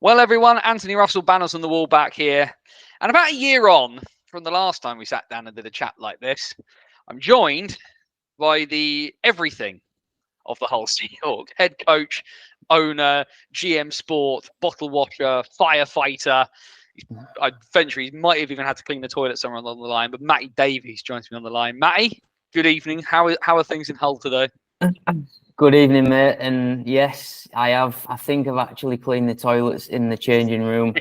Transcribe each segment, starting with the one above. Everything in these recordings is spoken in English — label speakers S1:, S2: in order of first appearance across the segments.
S1: Well, everyone, Anthony Russell, banners on the wall back here. And about a year on from the last time we sat down and did a chat like this, I'm joined by the everything of the Hull Seahawks. Head coach, owner, GM sport, bottle washer, firefighter. I'd venture he might have even had to clean the toilet somewhere along the line, but Matty Davies joins me on the line. Matty, good evening. How are things in Hull today?
S2: Good evening, mate. And yes, I have. I think I've actually cleaned the toilets in the changing room.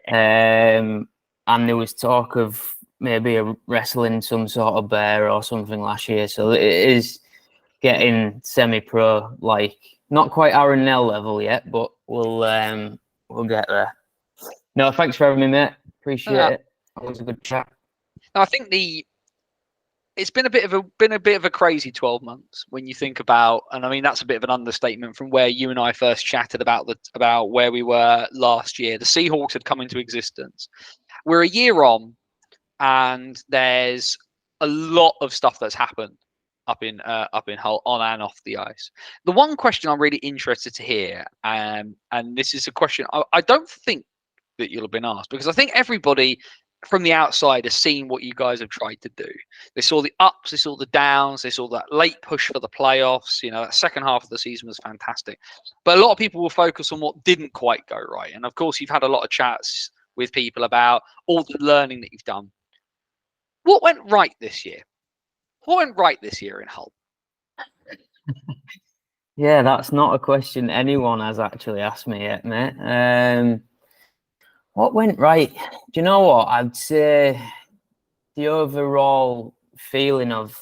S2: And there was talk of maybe wrestling some sort of bear or something last year. So it is getting semi-pro, like not quite Aaron Nell level yet, but we'll get there. No, thanks for having me, mate. Appreciate it. Always a good chat.
S1: I think it's been a bit of a crazy 12 months when you think about, and I mean that's a bit of an understatement from where you and I first chatted about where we were last year. The Seahawks had come into existence. We're a year on, and there's a lot of stuff that's happened up in Hull on and off the ice. The one question I'm really interested to hear, and this is a question I don't think that you'll have been asked, because I think everybody from the outside has seen what you guys have tried to do. They saw the ups, they saw the downs, they saw that late push for the playoffs. You know, that second half of the season was fantastic. But a lot of people will focus on what didn't quite go right. And of course, you've had a lot of chats with people about all the learning that you've done. What went right this year? What went right this year in Hull?
S2: Yeah, that's not a question anyone has actually asked me yet, mate. What went right? Do you know what? I'd say the overall feeling of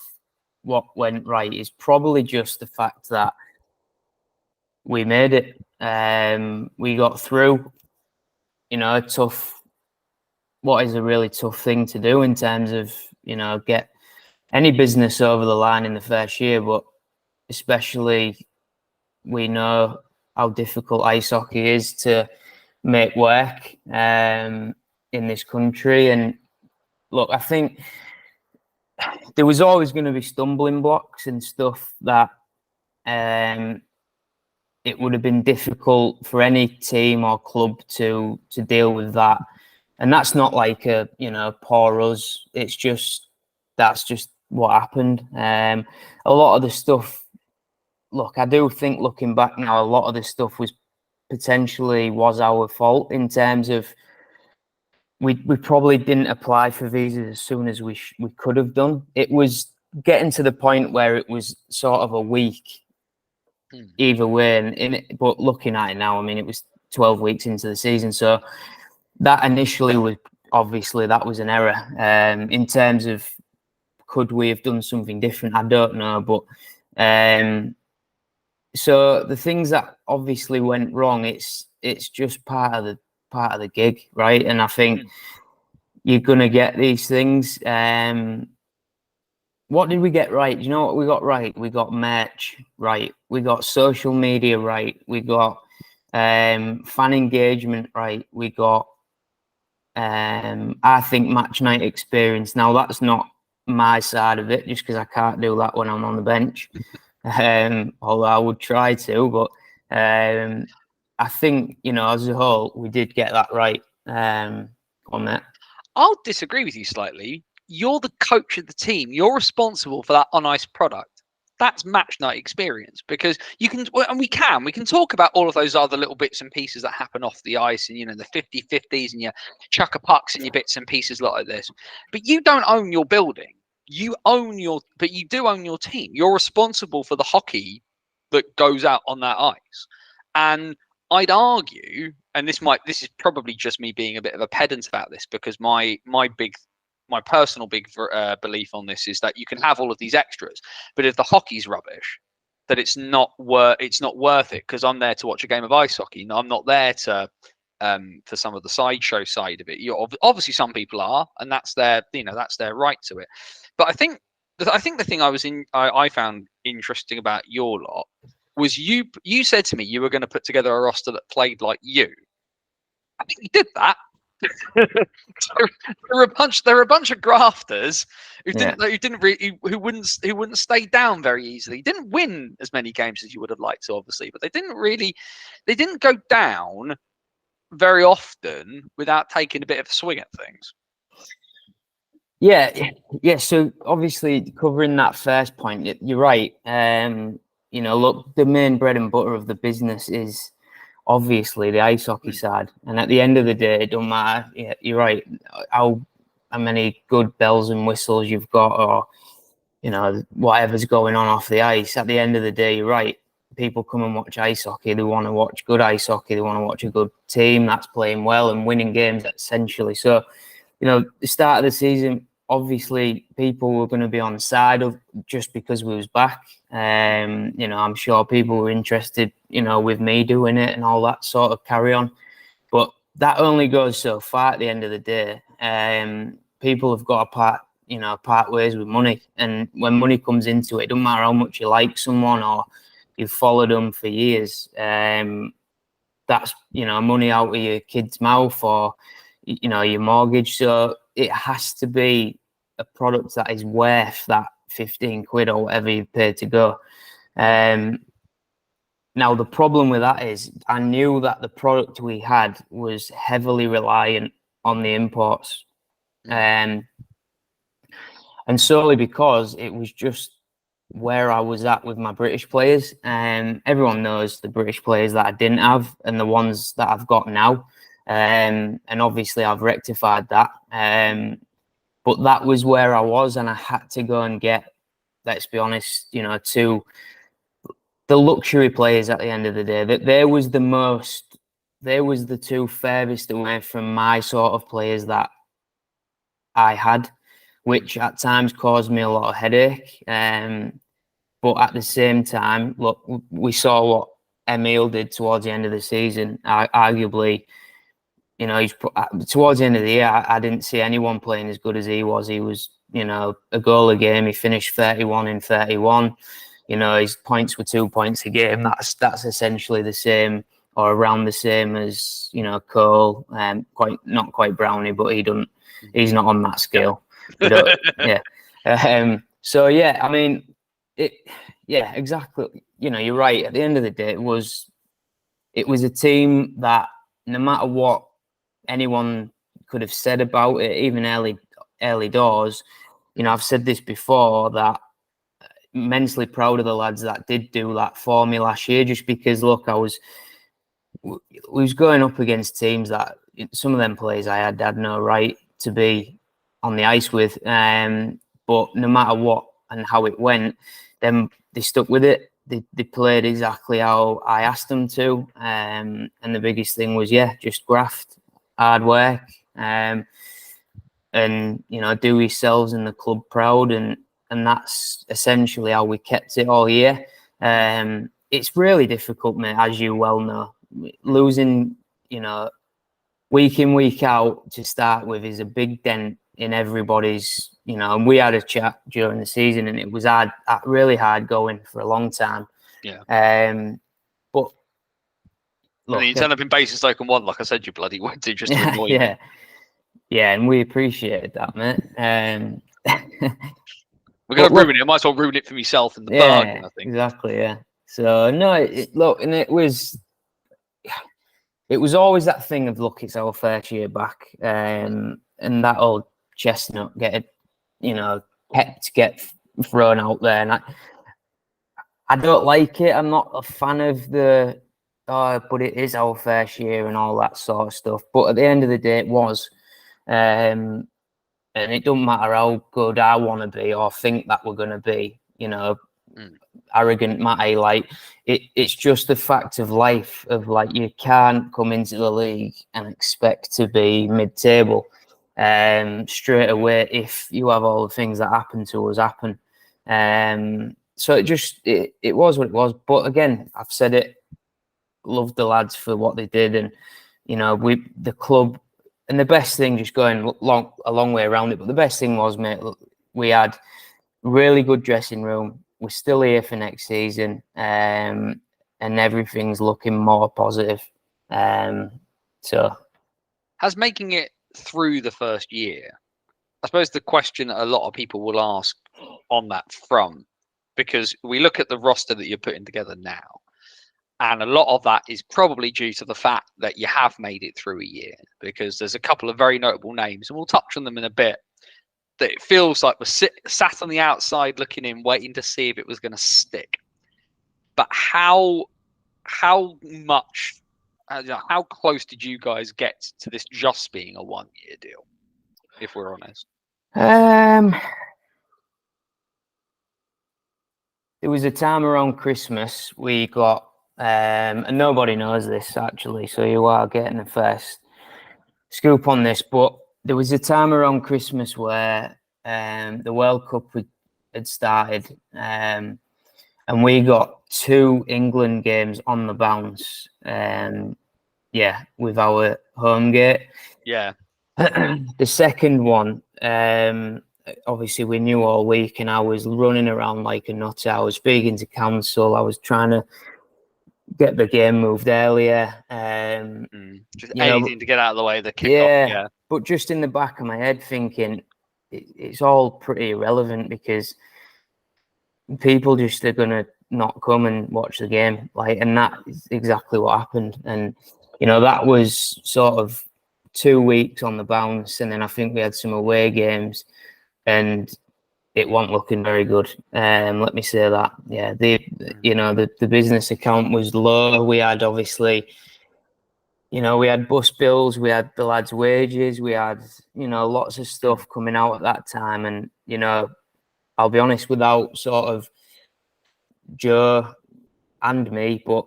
S2: what went right is probably just the fact that we made it. We got through, what is a really tough thing to do in terms of, get any business over the line in the first year, but especially we know how difficult ice hockey is to make work in this country. And look, I think there was always going to be stumbling blocks and stuff that it would have been difficult for any team or club to deal with that. And that's not like poor us. It's just that's just what happened. A lot of the stuff, look, I do think looking back now, a lot of the stuff was our fault in terms of we probably didn't apply for visas as soon as we could have done. It was getting to the point where it was sort of a week either way. But looking at it now, I mean, it was 12 weeks into the season. So that initially was obviously that was an error. In terms of could we have done something different? I don't know. But so the things that obviously went wrong, it's just part of the gig, right? And I think you're gonna get these things. What did we get right? You know what we got right? We got merch right. We got social media right. We got fan engagement right. We got I think match night experience. Now that's not my side of it, just because I can't do that when I'm on the bench. Although I would try to, but I think, as a whole, we did get that right on that.
S1: I'll disagree with you slightly. You're the coach of the team. You're responsible for that on-ice product. That's match night experience, because you can, and we can talk about all of those other little bits and pieces that happen off the ice, and the 50-50s and your chuck-a-pucks and your bits and pieces like this. But you don't own your building. But you do own your team. You're responsible for the hockey that goes out on that ice. And I'd argue, and this is probably just me being a bit of a pedant about this, because my personal big belief on this is that you can have all of these extras, but if the hockey's rubbish, that it's not worth it, because I'm there to watch a game of ice hockey. I'm not there to for some of the sideshow side of it. Obviously some people are, and that's their right to it. But I think the thing I found interesting about your lot was you said to me you were going to put together a roster that played like you. I think you did that. There were a bunch of grafters who wouldn't stay down very easily. Didn't win as many games as you would have liked to, obviously, but they didn't go down very often without taking a bit of a swing at things.
S2: Yeah. So obviously, covering that first point, you're right. Look, the main bread and butter of the business is obviously the ice hockey side, and at the end of the day, it don't matter. Yeah, you're right. How many good bells and whistles you've got, or whatever's going on off the ice. At the end of the day, you're right. People come and watch ice hockey. They want to watch good ice hockey. They want to watch a good team that's playing well and winning games, essentially. So, the start of the season, obviously, people were going to be on side of just because we was back. I'm sure people were interested, with me doing it and all that sort of carry on. But that only goes so far at the end of the day. People have got to part ways with money. And when money comes into it, it doesn't matter how much you like someone or you've followed them for years. That's, money out of your kid's mouth or, your mortgage. So it has to be a product that is worth that 15 quid or whatever you paid to go. Now, the problem with that is I knew that the product we had was heavily reliant on the imports. And solely because it was just where I was at with my British players. And everyone knows the British players that I didn't have and the ones that I've got now. And obviously I've rectified that. But that was where I was, and I had to go and get, let's be honest, to the luxury players at the end of the day. That there was the two furthest away from my sort of players that I had, which at times caused me a lot of headache. But at the same time, look, we saw what Emil did towards the end of the season. Arguably, towards the end of the year, I didn't see anyone playing as good as he was. He was, a goal a game. He finished 31 in 31. His points were 2 points a game. That's essentially the same or around the same as, Cole. Not quite Brownie, but he's not on that scale. Yeah. So yeah, I mean, exactly. You're right. At the end of the day, it was a team that no matter what anyone could have said about it, even early doors, I've said this before, that immensely proud of the lads that did do that for me last year, just because, look, we was going up against teams that some of them players I had no right to be on the ice with. But no matter what and how it went, then they stuck with it. They played exactly how I asked them to. And the biggest thing was, just graft, hard work, and, do yourselves and the club proud. And that's essentially how we kept it all year. It's really difficult, mate, as you well know. Losing, week in, week out to start with is a big dent in everybody's, and we had a chat during the season and it was really hard going for a long time.
S1: Yeah.
S2: But look,
S1: you turn up in Basin Stoke and won, like I said, you bloody went to just to annoy me.
S2: Yeah, and we appreciate that, mate.
S1: We're going to ruin it. I might as well ruin it for myself in the bargain, I think.
S2: Exactly, yeah. So, no, it was always that thing of, look, it's our first year back. And that old chestnut get thrown out there. And I don't like it. I'm not a fan of but it is our first year and all that sort of stuff. But at the end of the day, it was. And it don't matter how good I want to be or think that we're going to be, arrogant Matty. Like, it's just a fact of life of, like, you can't come into the league and expect to be mid-table straight away if you have all the things that happened to us happen. So it was what it was. But again, I've said it, loved the lads for what they did, and the club. And the best thing, just going a long way around it, but the best thing was, mate, look, we had really good dressing room. We're still here for next season, and everything's looking more positive. So,
S1: has making it through the first year, I suppose the question a lot of people will ask on that front, because we look at the roster that you're putting together now, And a lot of that is probably due to the fact that you have made it through a year, because there's a couple of very notable names, and we'll touch on them in a bit, that it feels like we're sat on the outside looking in, waiting to see if it was going to stick. But how much, how close did you guys get to this just being a 1 year deal, if we're honest?
S2: There was a time around Christmas we got, and nobody knows this actually, so you are getting the first scoop on this, but there was a time around Christmas where the World Cup had started, and we got 2 England games on the bounce, with our home gate.
S1: Yeah.
S2: The second one, obviously we knew all week, and I was running around like a nutter. I was speaking to council. I was trying to get the game moved earlier.
S1: Just anything to get out of the way of the kickoff. Yeah.
S2: But just in the back of my head thinking, it's all pretty irrelevant, because people just are going to not come and watch the game. And that is exactly what happened. And, that was sort of 2 weeks on the bounce. And then I think we had some away games, and it wasn't looking very good. Let me say that. Yeah, the business account was low. We had obviously, we had bus bills, we had the lads' wages, we had, lots of stuff coming out at that time. And, I'll be honest, without sort of Joe and me, but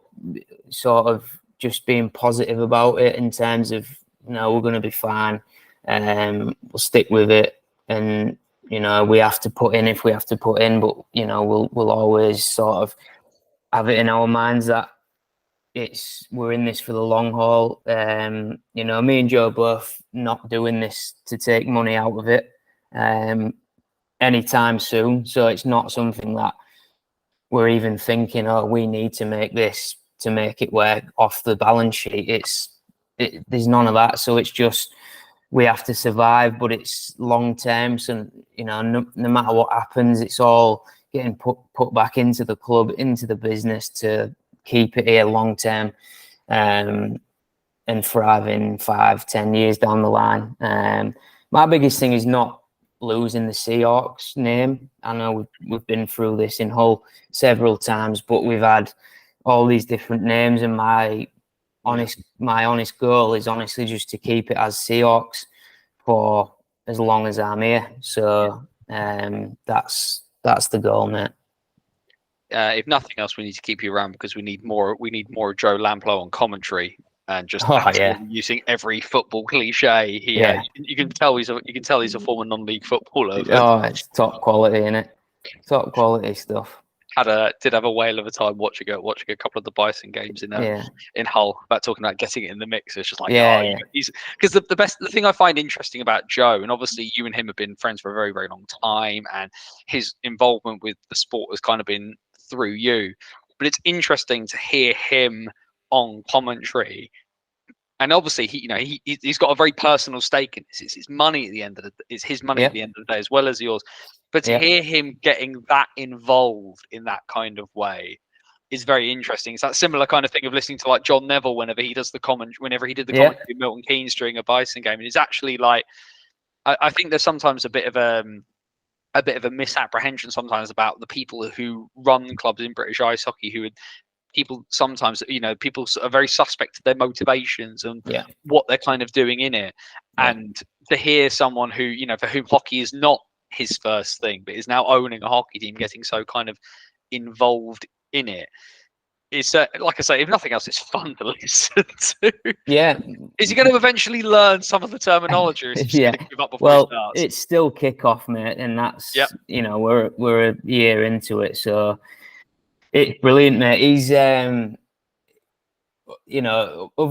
S2: sort of just being positive about it in terms of, we're going to be fine. We'll stick with it. And, we have to put in if we have to put in, but, we'll always sort of have it in our minds that we're in this for the long haul. Me and Joe both not doing this to take money out of it anytime soon. So it's not something that we're even thinking, we need to make this to make it work off the balance sheet. There's none of that. So it's just, we have to survive, but it's long term. So, no matter what happens, it's all getting put back into the club, into the business to keep it here long term, and thrive in 5-10 years down the line. My biggest thing is not losing the Seahawks name. I know we've been through this in Hull several times, but we've had all these different names, and my honest goal is honestly just to keep it as Seahawks for as long as I'm here. So that's the goal, mate.
S1: If nothing else, we need to keep you around, because we need more Joe Lamplow on commentary, and just using every football cliche here. Yeah. You can tell he's a former non-league footballer.
S2: It's top quality, isn't it? Top quality stuff.
S1: Did have a whale of a time watching a couple of the Bison games in Hull, about talking about getting it in the mix. It's just like, he's, because the thing I find interesting about Joe, and obviously you and him have been friends for a very, very long time, and his involvement with the sport has kind of been through you, but it's interesting to hear him on commentary. And obviously, he's got a very personal stake in this. It's his money at the end of the day, as well as yours. But to hear him getting that involved in that kind of way is very interesting. It's that similar kind of thing of listening to like John Neville whenever he did the commentary with Milton Keynes during a Bison game. And it's actually like, I think there's sometimes a bit of a misapprehension sometimes about the people who run clubs in British ice hockey, who would. People sometimes, people are very suspect to their motivations and what they're kind of doing in it. And to hear someone who, for whom hockey is not his first thing, but is now owning a hockey team, getting so kind of involved in it, it's like I say, if nothing else, it's fun to listen to. Yeah. Is he going to eventually learn some of the terminology? Or is he just going to give up before he starts?
S2: It's still kickoff, mate, and that's we're a year into it, so. It's brilliant, mate. He's, other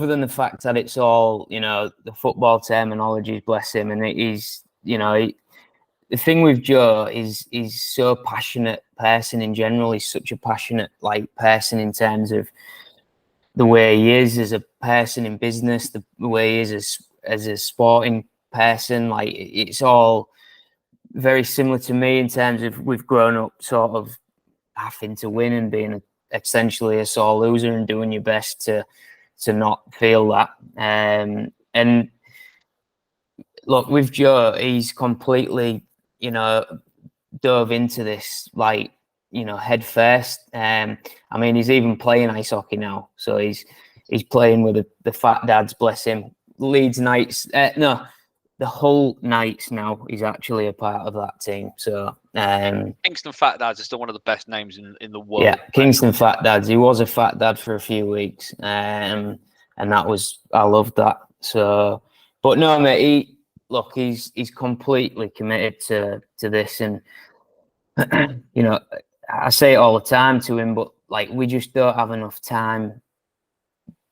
S2: than the fact that it's all, the football terminology, bless him, and he's, the thing with Joe is he's so passionate person in general. He's such a passionate, person in terms of the way he is as a person in business, the way he is as a sporting person. It's all very similar to me in terms of we've grown up sort of having to win and being essentially a sore loser and doing your best to not feel that. And look, with Joe, he's completely, dove into this like, head first. I mean, he's even playing ice hockey now, so he's playing with the fat dads, bless him. Leeds Knights, the Hull Knights now. He's actually a part of that team. So
S1: Kingston Fat Dads is still one of the best names in the world.
S2: Yeah, Kingston Fat Dads. He was a fat dad for a few weeks, and that was, I loved that. So, but no, mate. He's completely committed to this, and I say it all the time to him, but like we just don't have enough time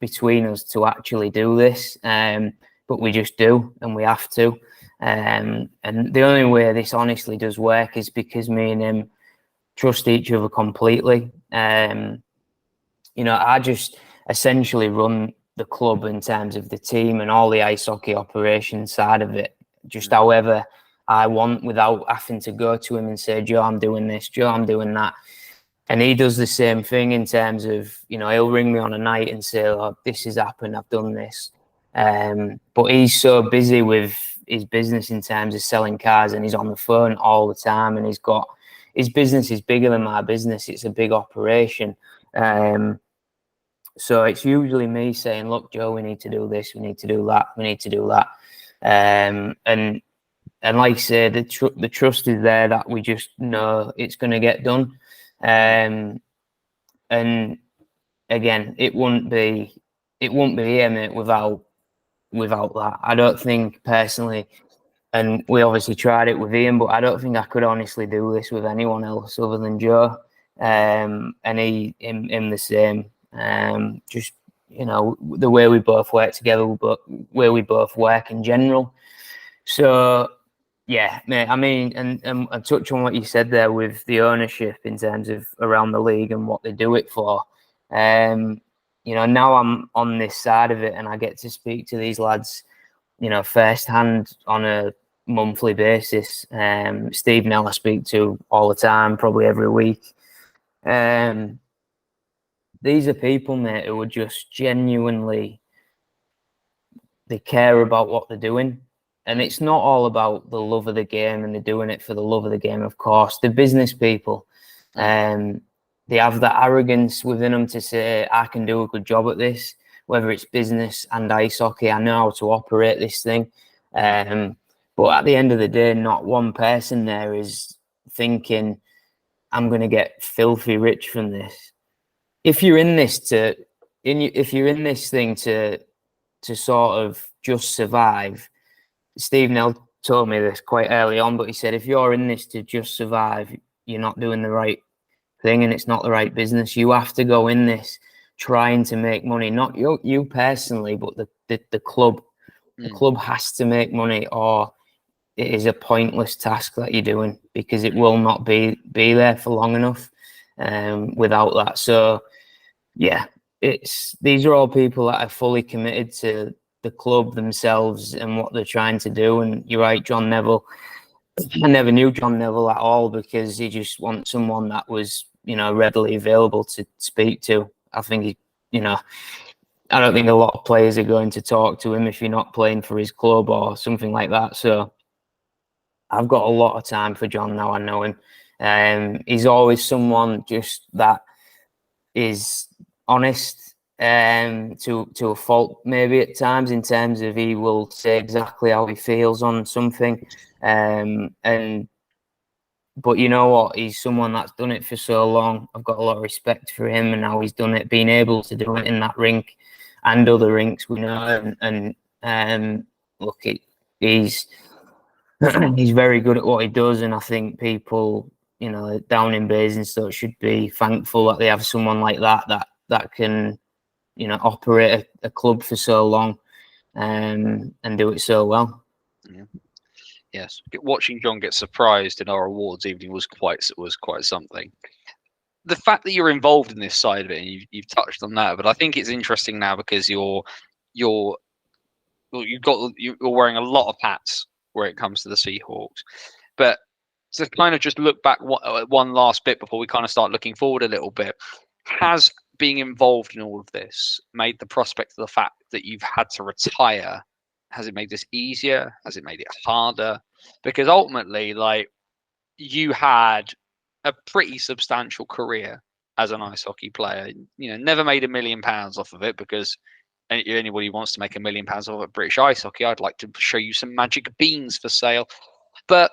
S2: between us to actually do this. But we just do, and we have to. And the only way this honestly does work is because me and him trust each other completely. I just essentially run the club in terms of the team and all the ice hockey operation side of it, just however I want, without having to go to him and say, Joe, I'm doing this, Joe, I'm doing that. And he does the same thing in terms of, he'll ring me on a night and say, oh, this has happened, I've done this. But he's so busy with his business in terms of selling cars, and he's on the phone all the time, and his business is bigger than my business. It's a big operation. So it's usually me saying, look, Joe, we need to do this, we need to do that, we need to do that. And like I say, the trust is there that we just know it's going to get done. And again, it wouldn't be here, mate, without that. I don't think personally, and we obviously tried it with Ian, but I don't think I could honestly do this with anyone else other than Joe. And him the same. Just, the way we both work together, where we both work in general. So, yeah, mate, I mean, and touch on what you said there with the ownership in terms of around the league and what they do it for. Now I'm on this side of it and I get to speak to these lads, firsthand on a monthly basis. Steve Nell I speak to all the time, probably every week. These are people, mate, who are just genuinely, they care about what they're doing. And it's not all about the love of the game and they're doing it for the love of the game, of course. They're business people. They have that arrogance within them to say, I can do a good job at this, whether it's business and ice hockey. I know how to operate this thing. But at the end of the day, not one person there is thinking, I'm going to get filthy rich from this. If you're in this thing to sort of just survive, Steve Nell told me this quite early on, but he said, if you're in this to just survive, you're not doing the right thing and it's not the right business. You have to go in this trying to make money, not you personally, but the club. The club has to make money, or it is a pointless task that you're doing, because it will not be there for long enough without that. So, yeah, these are all people that are fully committed to the club themselves and what they're trying to do. And you're right, John Neville. I never knew John Neville at all, because he just wants someone that was, readily available to speak to. I think I don't think a lot of players are going to talk to him if you're not playing for his club or something like that. So I've got a lot of time for John now. I know him. He's always someone just that is honest to a fault, maybe at times, in terms of he will say exactly how he feels on something. But you know what? He's someone that's done it for so long. I've got a lot of respect for him and how he's done it, being able to do it in that rink and other rinks, we know. And look, he's very good at what he does, and I think people, down in Basingstoke should be thankful that they have someone like that can, operate a club for so long and do it so well.
S1: Yeah. Yes, watching John get surprised in our awards evening was quite something. The fact that you're involved in this side of it, and you've touched on that, but I think it's interesting now because you're wearing a lot of hats where it comes to the Seahawks. But to kind of just look back one last bit before we kind of start looking forward a little bit, Has being involved in all of this made the prospect of the fact that you've had to retire, has it made this easier? Has it made it harder? Because ultimately, like, you had a pretty substantial career as an ice hockey player. You know, never made £1 million off of it, because anybody who wants to make £1 million off of British ice hockey, I'd like to show you some magic beans for sale. But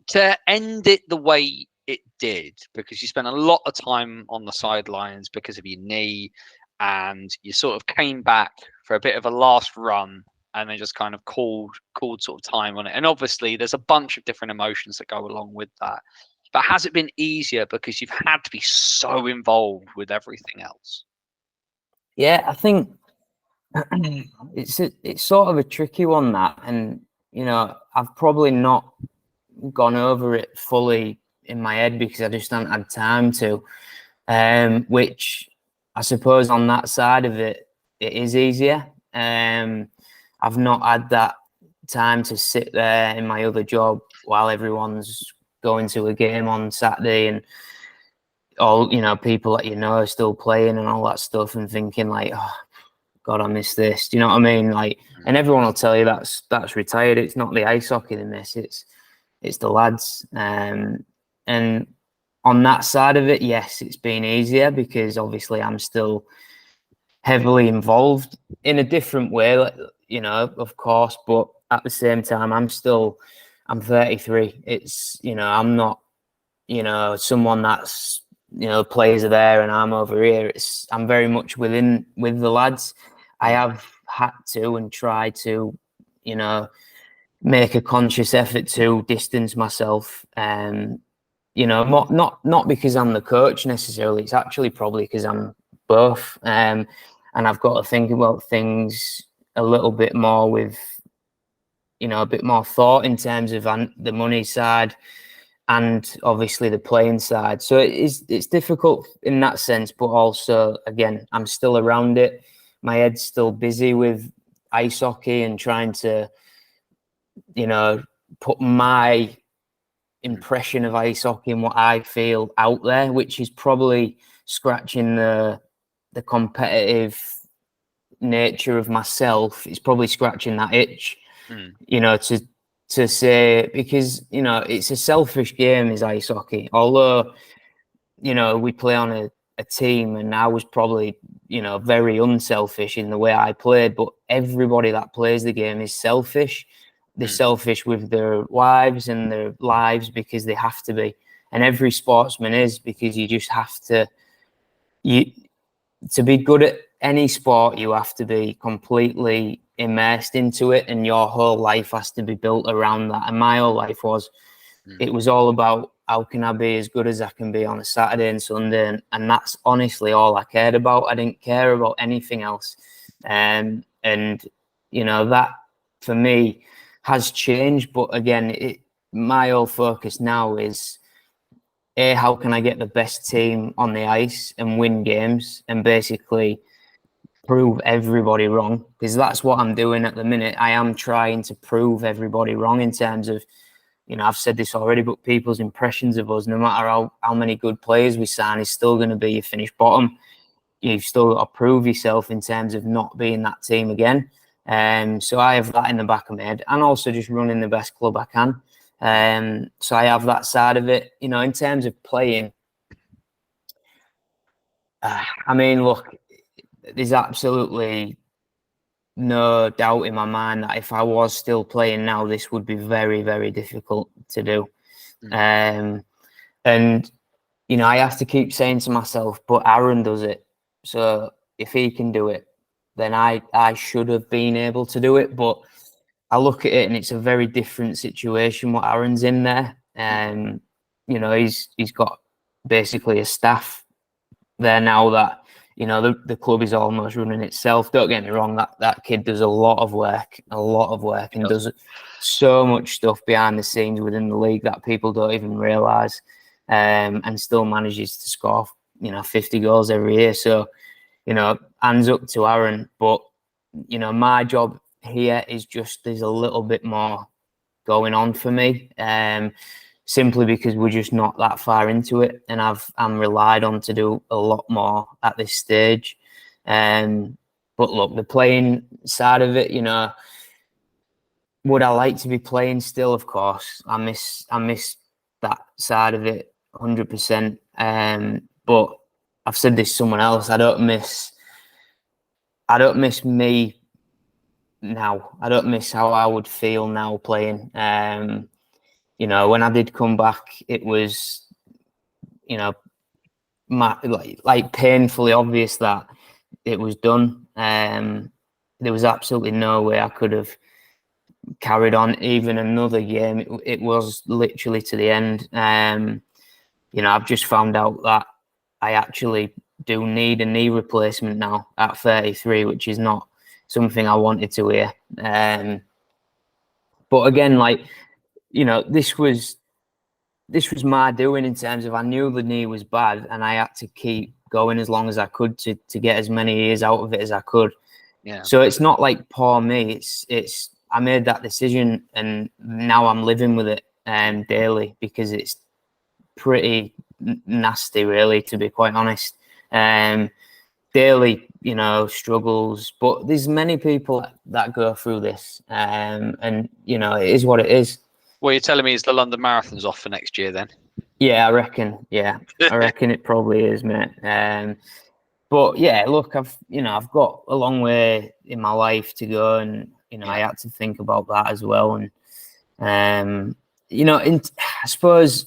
S1: to end it the way it did, because you spent a lot of time on the sidelines because of your knee, and you sort of came back for a bit of a last run, and then just kind of called sort of time on it. And obviously there's a bunch of different emotions that go along with that. But has it been easier because you've had to be so involved with everything else?
S2: Yeah, I think it's sort of a tricky one, that, and you know, I've probably not gone over it fully in my head because I just haven't had time to. Which I suppose on that side of it, it is easier. I've not had that time to sit there in my other job while everyone's going to a game on Saturday, and all, you know, people that you know are still playing and all that stuff, and thinking like, oh God, I miss this. Do you know what I mean? Like, and everyone will tell you that's retired. It's not the ice hockey they miss. It's the lads. And on that side of it, yes, it's been easier because obviously I'm still heavily involved in a different way, you know, of course. But at the same time, I'm 33. It's, you know, I'm not, you know, someone that's, you know, players are there and I'm over here. I'm very much with the lads. I have had to and tried to, you know, make a conscious effort to distance myself. You know, not because I'm the coach necessarily. It's actually probably because I'm both. And I've got to think about things a little bit more with, you know, a bit more thought in terms of the money side and obviously the playing side. So it's difficult in that sense, but also, again, I'm still around it. My head's still busy with ice hockey and trying to, you know, put my impression of ice hockey and what I feel out there, which is probably scratching the competitive nature of myself. It's probably scratching that itch, you know, to say, because, you know, it's a selfish game, is ice hockey. Although, you know, we play on a team, and I was probably, you know, very unselfish in the way I played, but everybody that plays the game is selfish. They're selfish with their wives and their lives because they have to be. And every sportsman is, because you just have to, to be good at any sport, you have to be completely immersed into it, and your whole life has to be built around that. And my whole life it was all about, how can I be as good as I can be on a Saturday and Sunday? And that's honestly all I cared about. I didn't care about anything else. And, you know, that for me has changed. But again, my whole focus now is, how can I get the best team on the ice and win games and basically prove everybody wrong? Because that's what I'm doing at the minute. I am trying to prove everybody wrong in terms of, you know, I've said this already, but people's impressions of us, no matter how many good players we sign, is still going to be you finish bottom. You've still got to prove yourself in terms of not being that team again. So I have that in the back of my head, and also just running the best club I can. So I have that side of it. You know, in terms of playing, I mean, look, there's absolutely no doubt in my mind that if I was still playing now, this would be very, very difficult to do. And, you know, I have to keep saying to myself, but Aaron does it. So if he can do it, then I should have been able to do it. But I look at it and it's a very different situation what Aaron's in there. You know, he's got basically a staff there now that, you know, the club is almost running itself. Don't get me wrong, that kid does a lot of work, and does so much stuff behind the scenes within the league that people don't even realise, and still manages to score, you know, 50 goals every year. So, you know, hands up to Aaron. But, you know, my job here is just, there's a little bit more going on for me. simply because we're just not that far into it, and I'm relied on to do a lot more at this stage. But look, the playing side of it, you know, would I like to be playing still? Of course, I miss that side of it 100%. But I've said this to someone else. I don't miss me now. I don't miss how I would feel now playing. You know, when I did come back, it was, you know, like painfully obvious that it was done. There was absolutely no way I could have carried on even another game. It was literally to the end. You know, I've just found out that I actually do need a knee replacement now at 33, which is not something I wanted to hear. But again, like, you know, this was my doing in terms of I knew the knee was bad and I had to keep going as long as I could to get as many years out of it as I could.
S1: Yeah.
S2: So it's not like poor me. It's I made that decision and now I'm living with it daily because it's pretty nasty, really, to be quite honest. Daily, you know, struggles, but there's many people that go through this, and you know, it is what it is.
S1: Well, you're telling me is the London Marathon's off for next year then?
S2: Yeah, I reckon. Yeah, I reckon it probably is, mate. But yeah, look, I've got a long way in my life to go, and you know, I had to think about that as well. And you know, I suppose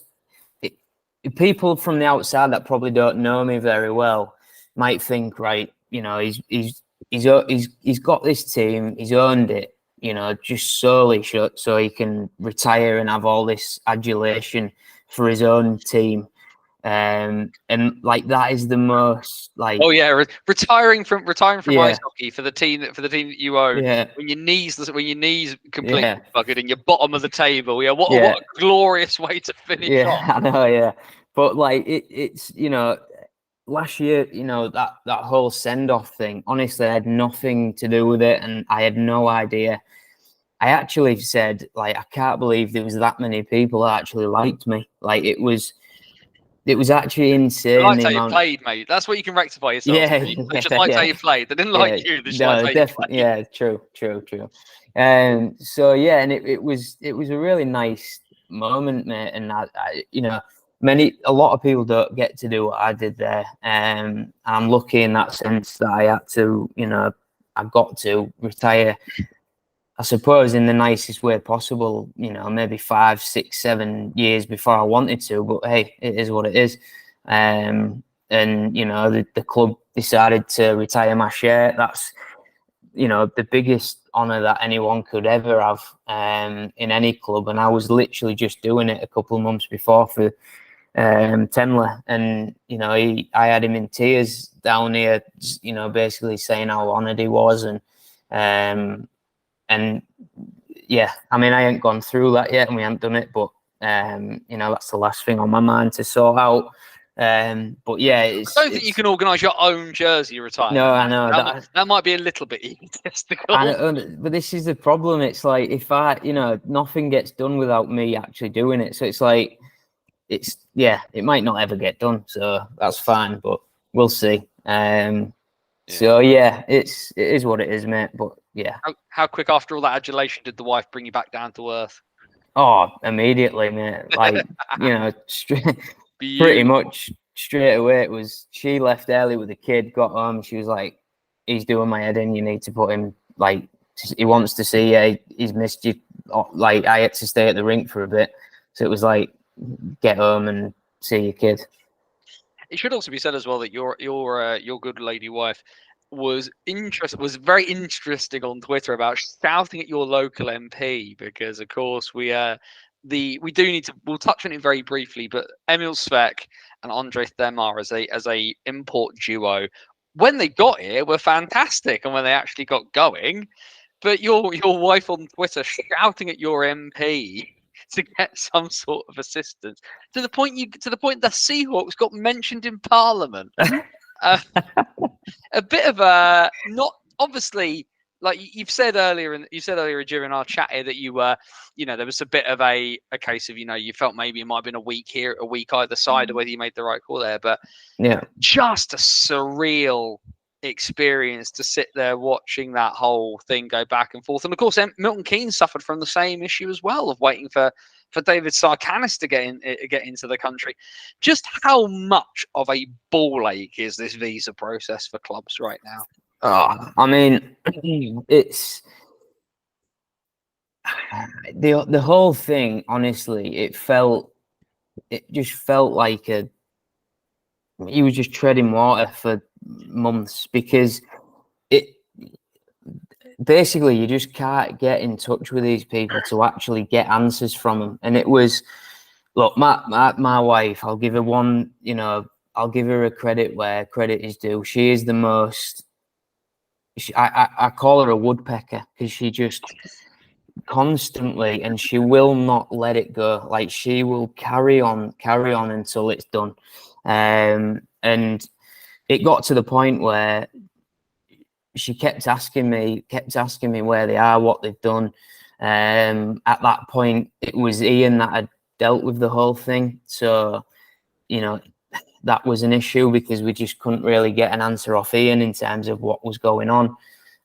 S2: people from the outside that probably don't know me very well might think, right, you know, he's got this team, he's owned it, you know, just solely so he can retire and have all this adulation for his own team. And like that is the most like
S1: retiring from ice hockey for the team that you own.
S2: Yeah.
S1: When your knees completely buggered and you're bottom of the table. What a glorious way to finish off.
S2: I know, yeah. But like it's you know, last year, you know, that whole send-off thing, honestly, I had nothing to do with it and I had no idea. I actually said, like, I can't believe there was that many people that actually liked me. Like it was actually insane.
S1: They liked how you played, mate. That's what you can rectify yourself. They just liked how you played. They didn't like you. They just liked how you played.
S2: Yeah, true. So yeah, and it was a really nice moment, mate. And I you know, a lot of people don't get to do what I did there. I'm lucky in that sense that I had to, you know, I got to retire, I suppose, in the nicest way possible, you know, maybe 5, 6, 7 years before I wanted to, but hey, it is what it is. And, you know, the club decided to retire my share. That's, you know, the biggest honour that anyone could ever have in any club. And I was literally just doing it a couple of months before for Tenler. And, you know, I had him in tears down here, you know, basically saying how honoured he was. And yeah, I mean, I ain't gone through that yet and we haven't done it, but, you know, that's the last thing on my mind to sort out. But yeah, I
S1: don't think you can organise your own jersey retirement.
S2: No, I know.
S1: That might be a little bit egotistical.
S2: But this is the problem. It's like, if you know, nothing gets done without me actually doing it. So it's like, it might not ever get done. So that's fine, but we'll see. So yeah, it is what it is, mate. But yeah.
S1: How quick after all that adulation did the wife bring you back down to earth?
S2: Oh, immediately, mate. Like, you know, pretty much straight away. It was, she left early with the kid, got home. She was like, he's doing my head in. You need to put him, like, he wants to see you. He's missed you. Like, I had to stay at the rink for a bit. So it was like, get home and see your kid.
S1: It should also be said as well that your good lady wife was very interesting on Twitter about shouting at your local MP, because of course we'll touch on it very briefly, but Emil Svek and Andre Themar as a import duo, when they got here, were fantastic, and when they actually got going, but your wife on Twitter shouting at your MP to get some sort of assistance to the point the Seahawks got mentioned in Parliament. A bit of a, not obviously like you've said earlier, and you said earlier during our chat here that you were, there was a bit of a case of, you felt maybe it might have been a week here, a week either side, of whether you made the right call there. But
S2: yeah,
S1: just a surreal experience to sit there watching that whole thing go back and forth. And of course, Milton Keynes suffered from the same issue as well, of waiting for David Sarkanis to get into the country. Just how much of a ball ache is this visa process for clubs right now?
S2: Oh, I mean, it's the whole thing. Honestly, it just felt like he was just treading water for months, because basically you just can't get in touch with these people to actually get answers from them. And it was, look, my wife, I'll give her I'll give her a credit where credit is due. She is the most, I call her a woodpecker, because she just constantly, and she will not let it go. Like, she will carry on until it's done. And it got to the point where she kept asking me where they are, what they've done. At that point, it was Ian that had dealt with the whole thing. So, that was an issue, because we just couldn't really get an answer off Ian in terms of what was going on.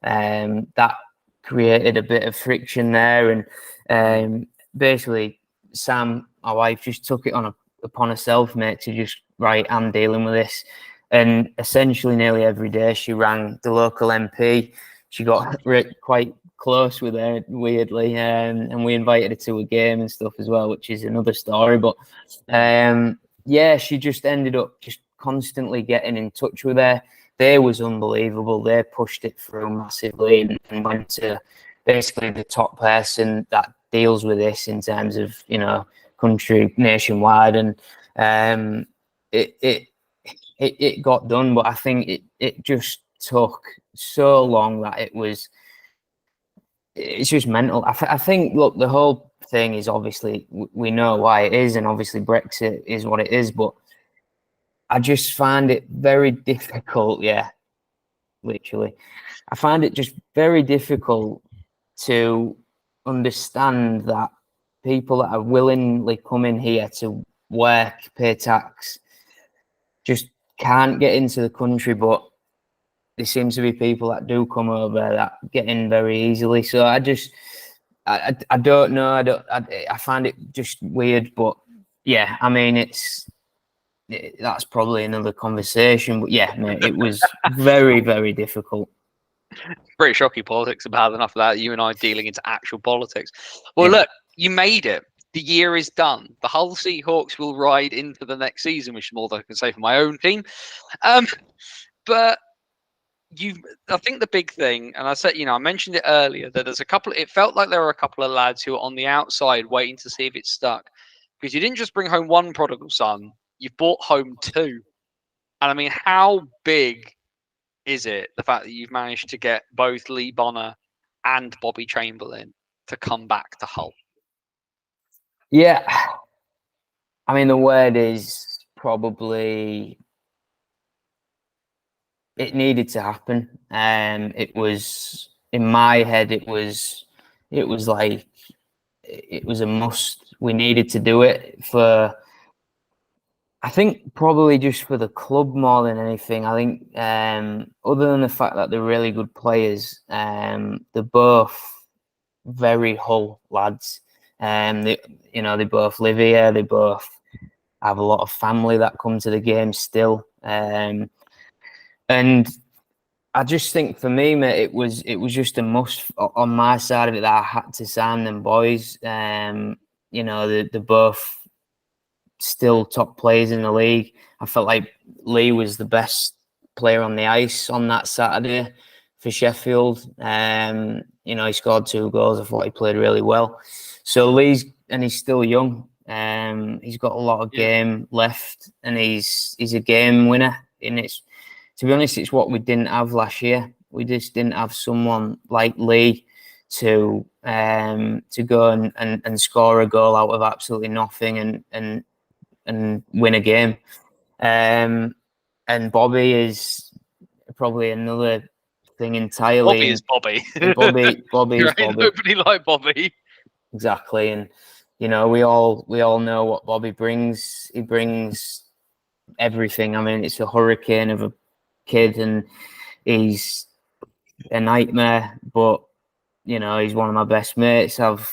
S2: That created a bit of friction there. And basically, Sam, my wife, just took it upon herself, mate, to just, right, I'm dealing with this. And essentially nearly every day she rang the local MP. She got quite close with her, weirdly, and we invited her to a game and stuff as well, which is another story. But yeah, she just ended up just constantly getting in touch with her. They was unbelievable. They pushed it through massively and went to basically the top person that deals with this in terms of, country, nationwide. And it got done, but I think it just took so long that it's just mental. I think, look, the whole thing is, obviously we know why it is, and obviously Brexit is what it is, but I just find it very difficult. Yeah, literally, I find it just very difficult to understand that people that are willingly coming here to work, pay tax, just can't get into the country. But there seems to be people that do come over that get in very easily. So I don't know. I find it just weird. But yeah, I mean, that's probably another conversation. But yeah, mate, it was very, very difficult.
S1: British hockey politics are bad enough of that. You and I dealing into actual politics. Well, look, you made it. The year is done. The Hull Seahawks will ride into the next season, which is more than I can say for my own team. But I think the big thing, and I said, I mentioned it earlier, that it felt like there were a couple of lads who were on the outside waiting to see if it stuck. Because you didn't just bring home one prodigal son, you've brought home two. And I mean, how big is it, the fact that you've managed to get both Lee Bonner and Bobby Chamberlain to come back to Hull?
S2: Yeah, I mean, the word is probably, it needed to happen. It was, in my head, it was like, it was a must. We needed to do it I think probably just for the club more than anything. I think other than the fact that they're really good players, they're both very Hull lads. They both live here. They both have a lot of family that come to the game still. And I just think, for me, mate, it was just a must on my side of it, that I had to sign them boys. They're both still top players in the league. I felt like Lee was the best player on the ice on that Saturday for Sheffield. He scored 2 goals. I thought he played really well. So he's still young. He's got a lot of game left, and he's a game winner. And to be honest, it's what we didn't have last year. We just didn't have someone like Lee to go and score a goal out of absolutely nothing and win a game. And Bobby is probably another thing entirely.
S1: Bobby is Bobby.
S2: Bobby is Bobby.
S1: Nobody like Bobby.
S2: Exactly, and you know we all know what Bobby brings. He brings everything. I mean, it's a hurricane of a kid, and he's a nightmare. But you know, he's one of my best mates. I've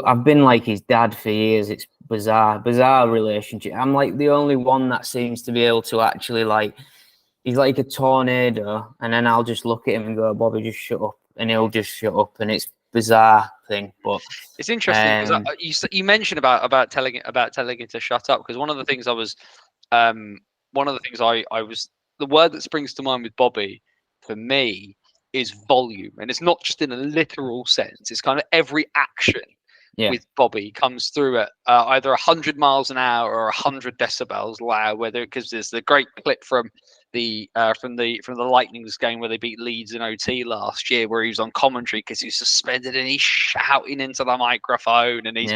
S2: I've been like his dad for years. It's bizarre relationship. I'm like the only one that seems to be able to actually he's like a tornado, and then I'll just look at him and go, Bobby, just shut up, and he'll just shut up, and it's bizarre thing. But
S1: it's interesting because you mentioned about telling it to shut up, because one of the things I was the word that springs to mind with Bobby for me is volume, and it's not just in a literal sense. It's kind of every action with Bobby comes through at either 100 miles an hour or 100 decibels loud. Because there's the great clip from the Lightning's game where they beat Leeds in OT last year, where he was on commentary because he's suspended and he's shouting into the microphone and he's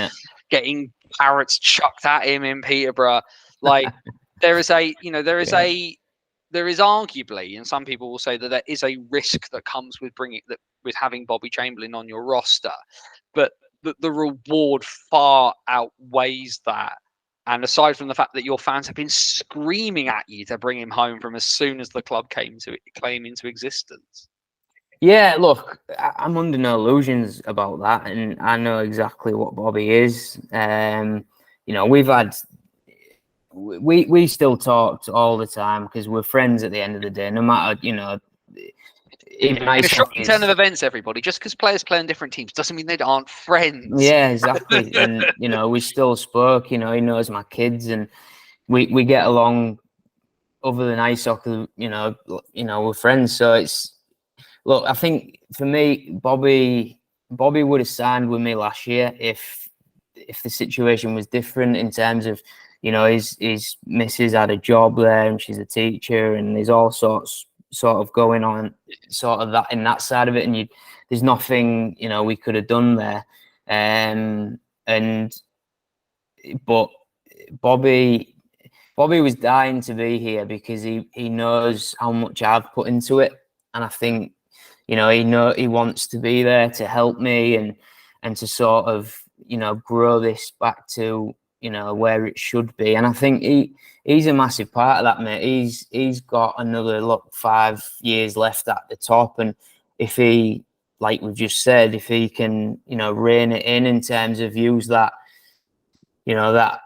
S1: getting parrots chucked at him in Peterborough. Like there is arguably, and some people will say that there is a risk that comes with having Bobby Chamberlain on your roster, but the reward far outweighs that. And aside from the fact that your fans have been screaming at you to bring him home from as soon as the club came into existence.
S2: Yeah, look, I'm under no illusions about that, and I know exactly what Bobby is. You know, we still talked all the time because we're friends at the end of the day. No matter, you know,
S1: in a shocking turn of events, everybody, just because players play on different teams doesn't mean they aren't friends.
S2: Yeah, exactly. And you know, we still spoke. You know, he knows my kids, and we get along. Other than ice hockey, you know, we're friends. So look, I think for me, Bobby would have signed with me last year if the situation was different in terms of, you know, his missus had a job there and she's a teacher, and there's all sorts sort of going on, sort of that in that side of it, and there's nothing, you know, we could have done there. But Bobby was dying to be here because he knows how much I've put into it, and I think, you know, he wants to be there to help me and to sort of, you know, grow this back to, you know, where it should be. And I think he's a massive part of that, mate. He's got another 5 years left at the top, and if he, like we've just said, if he can, you know, rein it in terms of use that, you know, that